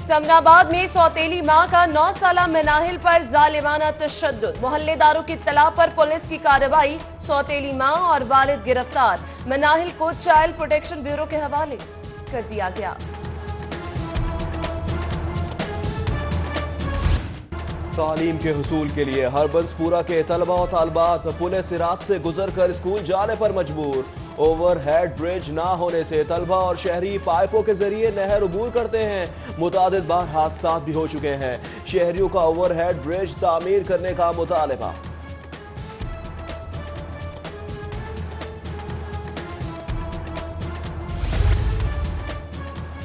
समनाबाद में सौतेली मां का 9 साला मनाहिल पर जालिमाना तशद्दुद। मोहल्लेदारों की इत्तला पर पुलिस की कार्रवाई। सौतेली मां और वालिद गिरफ्तार। मनाहिल को चाइल्ड प्रोटेक्शन ब्यूरो के हवाले कर दिया गया। तालीम के हुसूल के लिए हरबंसपुरा के तलबा और तालबात पुलिस सिरात से गुजर कर स्कूल जाने पर मजबूर। ओवरहेड ब्रिज ना होने से तलबा और शहरी पाइपों के जरिए नहर अबूर करते हैं। मुतादिद बार हादसात भी हो चुके हैं। शहरियों का ओवरहेड ब्रिज तामीर करने का मुतालबा।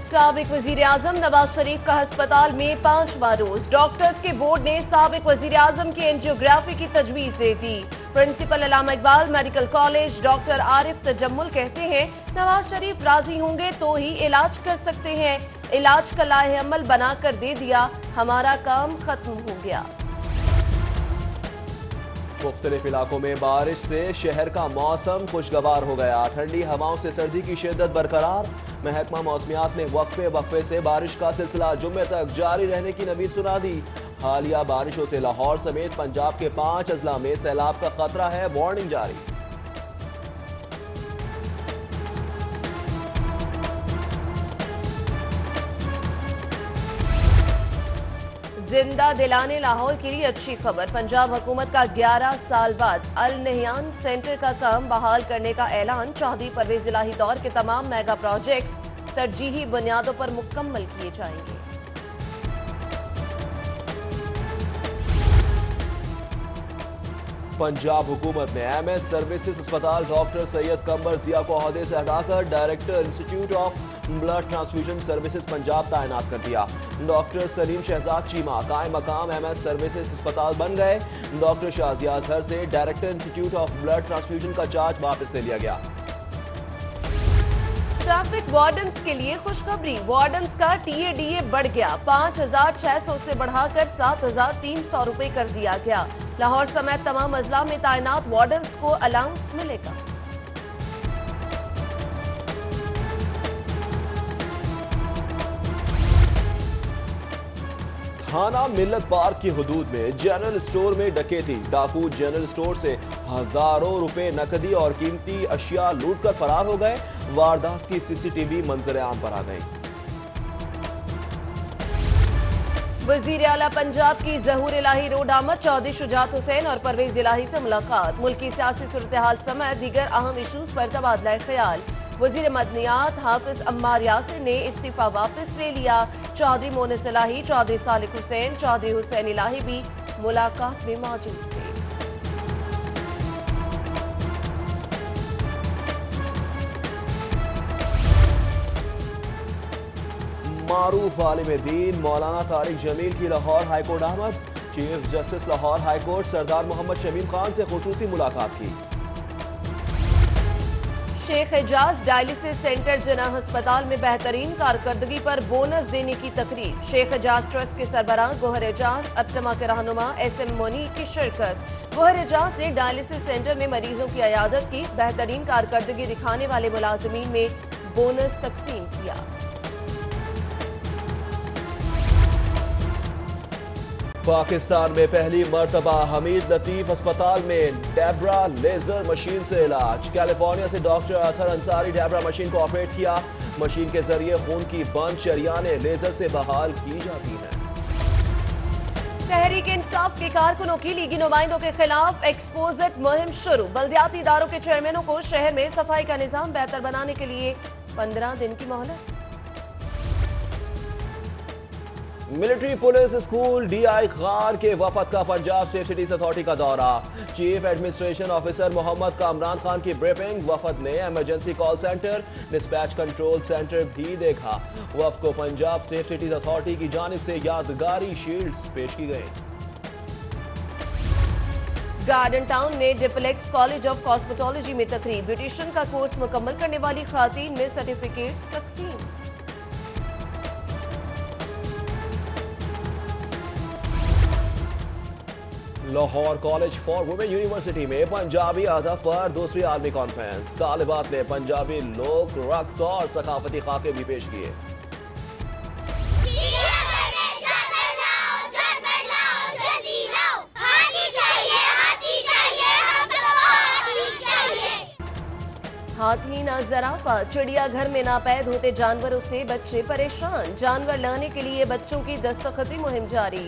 साबिक वजीर आजम नवाज शरीफ का अस्पताल में 5वां रोज। डॉक्टर्स के बोर्ड ने साबिक वजीर आजम की एंजियोग्राफी की तजवीज दे दी। Principal Allama Iqbal medical college doctor Arif Tajammul कहते हैं नवाज शरीफ राजी होंगे तो ही इलाज कर सकते हैं। इलाज का लाहे अमल बनाकर दे दिया, हमारा काम खत्म हो गया। मुख्तलिफ इलाकों में बारिश से शहर का मौसम खुशगवार हो गया। ठंडी हवाओं से सर्दी की शिद्दत बरकरार। महकमा मौसमियात ने वक्फे वक्फे से बारिश का सिलसिला जुम्मे तक जारी रहने की नवीद सुना दी। हालिया बारिशों से लाहौर समेत पंजाब के 5 अजला में सैलाब का खतरा है, वार्निंग जारी। जिंदा दिलाने लाहौर के लिए अच्छी खबर। पंजाब हुकूमत का 11 साल बाद अल नहयान सेंटर का काम बहाल करने का ऐलान। चौधरी परवेज इलाही दौर के तमाम मेगा प्रोजेक्ट्स तरजीही बुनियादों पर मुकम्मल किए जाएंगे। पंजाब हुकूमत ने MS सर्विसेज अस्पताल डॉक्टर सैयद कमर जिया को ओहदे से हटाकर director institute of blood transfusion services Punjab तैनात कर दिया। डॉक्टर सलीम शहजाद चीमा कायम मकाम MS सर्विसेज अस्पताल बन गए। डॉक्टर शाजिया अजहर से director institute of blood transfusion का चार्ज वापस ले लिया गया। ट्रैफिक वार्डन्स के लिए खुशखबरी। वार्डन्स का TADA बढ़ गया। 5,600 से बढ़ाकर 7,300 रुपए कर दिया गया। लाहौर समेत तमाम अजला में तैनात वार्डन्स को अलाउंस मिलेगा। थाना मिल्लत पार्क की हुदूद में जनरल स्टोर में डकैती। डाकू जनरल स्टोर से हजारों रुपए नकदी और कीमती अशिया लूट कर फरार हो गए। वारदात की CCTV मंजर आम पर आ गई। वजीर आला पंजाब की ज़हूर इलाही रोड आमद। चौधरी शुजात हुसैन और परवेज इलाही से मुलाकात। मुल्की सियासी सूरत हाल समेत दीगर अहम इशूज पर तबादला ख्याल। वजीर मदनियात हाफिज अम्मार यासिर ने इस्तीफा वापस ले लिया। चौधरी मोनिस इलाही, चौधरी सालिक हुसैन, चौधरी हुसैन इलाही भी मुलाकात में मौजूद थे। मारूफ आलिम दीन मौलाना तारिक जमील की लाहौर हाईकोर्ट आमद। चीफ जस्टिस लाहौर हाईकोर्ट सरदार मोहम्मद शमीम खान से खुसूसी मुलाकात की। शेख एजाज डायलिसिस सेंटर जिन्ना अस्पताल में बेहतरीन कारकर्दगी पर बोनस देने की तकरीब। शेख एजाज ट्रस्ट के सरबराह गोहर एजाज, अपटमा के रहनुमा SM मोनी की शिरकत। गोहर एजाज ने डायलिसिस सेंटर में मरीजों की अयादत की। बेहतरीन कारकर्दगी दिखाने वाले मुलाजमीन में बोनस तकसीम किया। पाकिस्तान में पहली मर्तबा हमीद लतीफ अस्पताल में डेब्रा लेजर मशीन से इलाज। कैलिफोर्निया से डॉक्टर अतर अंसारी डेब्रा मशीन को ऑपरेट किया। मशीन के जरिए खून की बंद शरियानें लेजर से बहाल की जाती हैं। तहरीक इंसाफ के कारकुनों की लीगी नुमाइंदों के खिलाफ एक्सपोजिट मुहिम शुरू। बल्दियाती इदारों के चेयरमैनों को शहर में सफाई का निजाम बेहतर बनाने के लिए 15 दिन की मोहलत। मिलिट्री पुलिस स्कूल DI खार के वफद का पंजाब सेफ सिटीज अथॉरिटी का दौरा। Chief administration officer Mohammad Kamran Khan की ब्रीफिंग। वफद ने emergency call centre, dispatch control centre भी देखा। वफद को पंजाब सेफ सिटीज अथॉरिटी की जानिब से यादगारी शील्ड्स पेश की गई। गार्डन टाउन में डिप्लेक्स कॉलेज ऑफ कॉस्मेटोलॉजी में तकरीब। ब्यूटिशियन का कोर्स मुकम्मल करने वाली खातीन में सर्टिफिकेट्स तकसीम। Lahore college for women university में पंजाबी अदब पर दूसरी आलमी कॉन्फ्रेंस। तालिबात ने पंजाबी लोक रक्स और सकाफती खाके भी पेश किए। हाथी ना जराफा, चिड़ियाघर में नापैद होते जानवरों से बच्चे परेशान। जानवर लाने के लिए बच्चों की दस्तखती मुहिम जारी।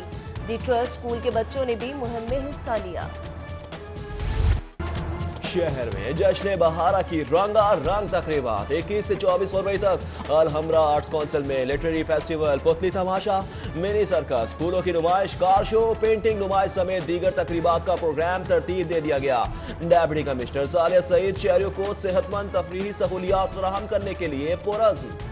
दी ट्रस्ट स्कूल के बच्चों ने भी मुहिम में हिस्सा लिया। शहर में जश्न बहारा की रंगारंग तकरीबात 21 से 24 फरवरी तक अलहमरा आर्ट्स काउंसिल में लिटरेरी फेस्टिवल, पुतली तमाशा, मिनी सर्कस, फूलों की नुमाइश, कार शो, पेंटिंग नुमाइश समेत दीगर तकरीबात का प्रोग्राम तरतीब दे दिया गया। डेप्यूटी कमिश्नर सालिया सईद शहरियों को सेहतमंद तफरीही सहूलियात फराहम करने के लिए पुरअज़्म।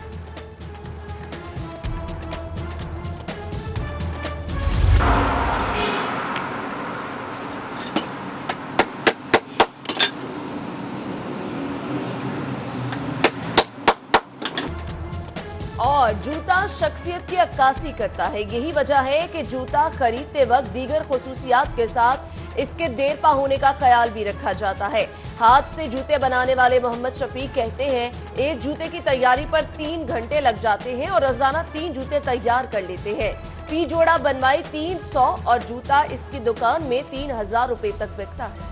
और जूता शख्सियत की अक्कासी करता है। यही वजह है कि जूता खरीदते वक्त दीगर खुसूसियात के साथ इसके देर पा होने का ख्याल भी रखा जाता है। हाथ से जूते बनाने वाले मोहम्मद शफीक कहते हैं एक जूते की तैयारी पर 3 घंटे लग जाते हैं और रोजाना 3 जूते तैयार कर लेते हैं। फी जोड़ा बनवाई 300 और जूता इसकी दुकान में 3000 रुपए तक बिकता है।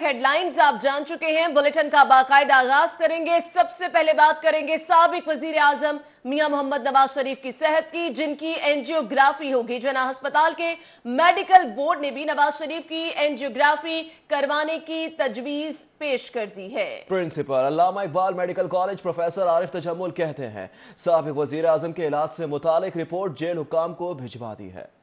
हेडलाइंस आप जान चुके हैं। बुलेटिन का बाकायदा आगाज करेंगे। सबसे पहले बात करेंगे साबिक वजीर आजम मियां मोहम्मद नवाज शरीफ की सेहत की, जिनकी एंजियोग्राफी होगी। जना अस्पताल के मेडिकल बोर्ड ने भी नवाज शरीफ की एंजियोग्राफी करवाने की तजवीज पेश कर दी है। Principal Allama Iqbal medical college professor Arif Tajammul कहते हैं साबिक वजीर आजम के इलाज से मुतालिक रिपोर्ट जेल हुक्काम को भिजवा दी है।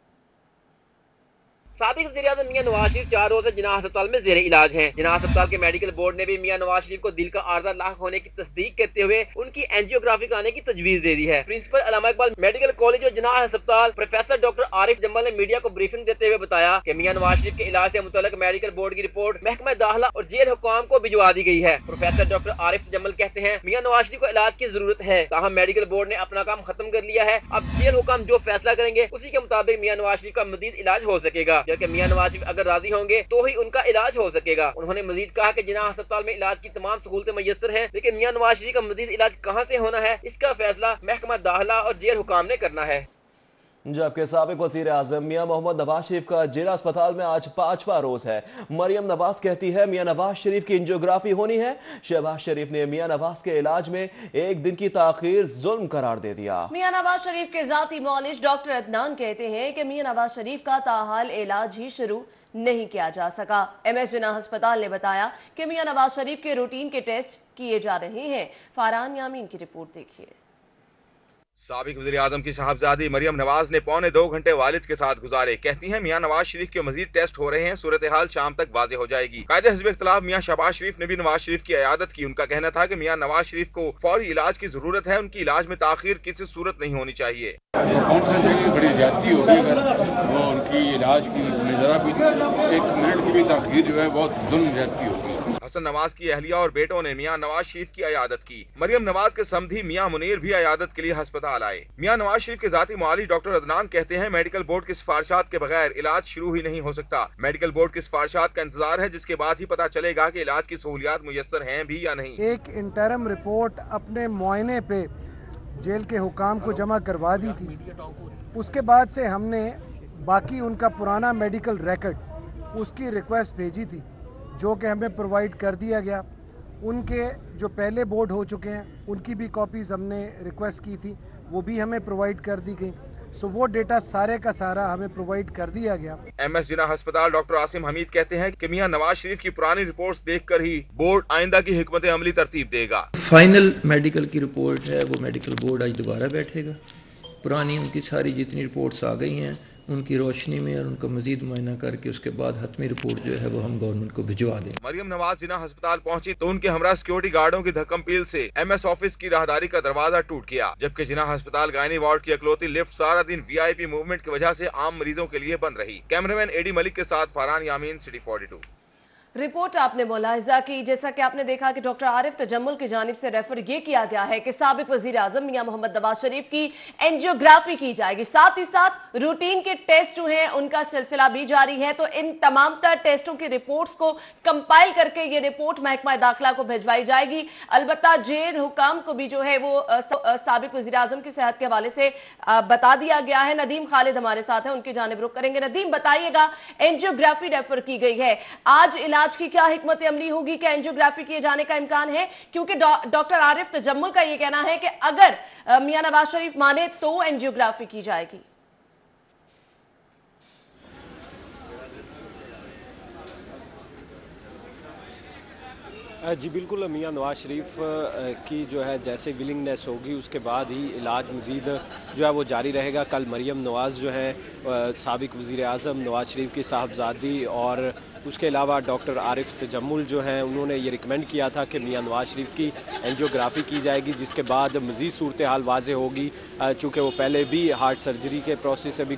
साबिक वज़ीर आज़म मियां नवाज शरीफ 4 रोज से जिन्ना अस्पताल में ज़ेरे इलाज हैं। जिन्ना अस्पताल के मेडिकल बोर्ड ने भी मियां नवाज शरीफ को दिल का आर्जा लाक होने की तस्दीक करते हुए उनकी एंजियोग्राफी कराने की तजवीज दे दी है। Principal Allama Iqbal medical college और जिन्ना अस्पताल प्रोफेसर डॉक्टर आरिफ जम्मल ने मीडिया को ब्रीफिंग देते हुए बताया कि मियां नवाज शरीफ के इलाज से मुतल्लिक मेडिकल बोर्ड की रिपोर्ट महकमा दाखिला और जेल हुक्काम को भिजवा दी गई है। प्रोफेसर डॉक्टर आरिफ जम्मल कहते हैं मियां नवाज शरीफ को इलाज की जरूरत है, ताहम मेडिकल बोर्ड ने अपना काम खत्म कर लिया है। अब जेल हुक्काम जो फैसला करेंगे उसी के मुताबिक मियां नवाज शरीफ का मजीद इलाज हो सकेगा, जबकि मियां नवाज शरीफ अगर राजी होंगे तो ही उनका इलाज हो सकेगा। उन्होंने मजीद कहा कि जिन्ना अस्पताल में इलाज की तमाम सहूलतें मुयस्सर हैं, लेकिन मियां नवाज शरीफ का मजीद इलाज कहां से होना है इसका फैसला महकमा दाखिला और जेल हुकाम ने करना है। जबकि साबिक वज़ीर आज़म मियां मोहम्मद नवाज शरीफ का जिला अस्पताल में आज 5वां रोज है। मरियम नवाज कहती है मियां नवाज शरीफ की एंजियोग्राफी होनी है। शहबाज शरीफ ने मियां नवाज के इलाज में 1 दिन की ताखीर जुल्म करार दे दिया। मियां नवाज शरीफ के जाती मौलिश डॉक्टर अदनान कहते हैं कि मियां नवाज शरीफ का ताहाल इलाज ही शुरू नहीं किया जा सका। MS जिन्ना अस्पताल ने बताया कि मियां नवाज शरीफ के रूटीन के टेस्ट किए जा रहे हैं। फारहान यामीन की रिपोर्ट देखिए। साबिक वज़ीर आज़म की साहबजादी मरियम नवाज ने 2.25 घंटे वालिद के साथ गुजारे। कहती हैं मियां नवाज शरीफ के मजीद टेस्ट हो रहे हैं, सूरत हाल शाम तक वाज़ेह हो जाएगी। कायदे हिज़्ब इख्तिलाफ मियां शहबाज शरीफ ने भी नवाज शरीफ की इयादत की। उनका कहना था कि मियां नवाज शरीफ को फौरी इलाज की जरूरत है, उनकी इलाज में ताखीर किसी सूरत नहीं होनी चाहिए। बड़ी ज्यादती होगी अगर वो उनकी इलाज की जरा भी 1 मिनट की भी ताखीर जो है बहुत जुल्म ज्यादती होगी। हसन नवाज की अहलिया और बेटों ने मियां नवाज शरीफ की इयादत की। मरियम नवाज के समधी मियां मुनीर भी इयादत के लिए अस्पताल आए। मियां नवाज शरीफ के जाती मुआलिज डॉक्टर अदनान कहते हैं मेडिकल बोर्ड की सिफारिशात के बगैर इलाज शुरू ही नहीं हो सकता। मेडिकल बोर्ड की सिफारिशात का इंतजार है, जिसके बाद ही पता चलेगा कि इलाज की सहूलियात मुयस्सर हैं भी या नहीं। एक इंटरम रिपोर्ट अपने मुआयने पे जेल के हुकाम को जमा करवा दी थी। उसके बाद से हमने बाकी उनका पुराना मेडिकल रिकॉर्ड उसकी रिक्वेस्ट भेजी थी, जो कि हमें प्रोवाइड कर दिया गया। उनके जो पहले बोर्ड हो चुके हैं उनकी भी कॉपीज़ हमने रिक्वेस्ट की थी, वो भी हमें प्रोवाइड कर दी गई। सो वो डेटा सारे का सारा हमें प्रोवाइड कर दिया गया। MS जिन्ना अस्पताल डॉक्टर आसिम हमीद कहते हैं कि मियां नवाज शरीफ की पुरानी रिपोर्ट्स देखकर ही बोर्ड आइंदा की हिकमत अमली तरतीब देगा। फाइनल मेडिकल की रिपोर्ट है, वो मेडिकल बोर्ड आज दोबारा बैठेगा। पुरानी उनकी सारी जितनी रिपोर्ट्स आ गई हैं उनकी रोशनी में और उनका मजीद मुआयना करके उसके बाद हतमी रिपोर्ट जो है वो हम गवर्नमेंट को भिजवा दें। मरियम नवाज जिन्ना अस्पताल पहुंची तो उनके हमरा सिक्योरिटी गार्डों की धक्कम पील से MS ऑफिस की राहदारी का दरवाजा टूट गया, जबकि जिन्ना अस्पताल गायनी वार्ड की अकलौती लिफ्ट सारा दिन VIP मूवमेंट की वजह से आम मरीजों के लिए बंद रही। कैमरामैन AD मलिक के साथ फारहान यामीन, सिटी 42। रिपोर्ट आपने मुलाहिजा की, जैसा कि आपने देखा कि डॉक्टर आरिफ तजम्मुल की जानिब से रेफर ये किया गया है कि साबिक वजीर आजम मियां मोहम्मद नवाज शरीफ की एंजियोग्राफी की जाएगी। साथ ही साथ रूटीन के टेस्ट जो हैं उनका सिलसिला भी जारी है। तो इन तमाम तर टेस्टों की रिपोर्ट्स को कंपाइल करके ये रिपोर्ट महकमा दाखिला को भिजवाई जाएगी। अलबत्ता जेल हुकाम को भी जो है वो साबिक वजीर आजम की सेहत के हवाले से बता दिया गया है। नदीम खालिद हमारे साथ है, उनकी जानिब रुख करेंगे। नदीम, बताइएगा, एंजियोग्राफी रेफर की गई है, आज इलाज की क्या हिकमत अमली होगी? क्या एंजियोग्राफी किए जाने का इम्कान है? क्योंकि डॉक्टर आरिफ तजम्मुल का यह कहना है कि अगर मियां नवाज शरीफ माने तो एंजियोग्राफी की जाएगी। जी बिल्कुल, मियां नवाज शरीफ की जो है जैसे विलिंगनेस होगी उसके बाद ही इलाज मज़ीद जो है वो जारी रहेगा। कल मरियम नवाज़ जो है साबिक वज़ीर आज़म नवाज शरीफ की साहबजादी और उसके अलावा डॉक्टर आरिफ तजम्मुल जो हैं उन्होंने ये रिकमेंड किया था कि मियां नवाज शरीफ की एंजियोग्राफी की जाएगी, जिसके बाद मज़ीद सूरत हाल वाज़ेह होगी। चूँकि वो पहले भी हार्ट सर्जरी के प्रोसेस से भी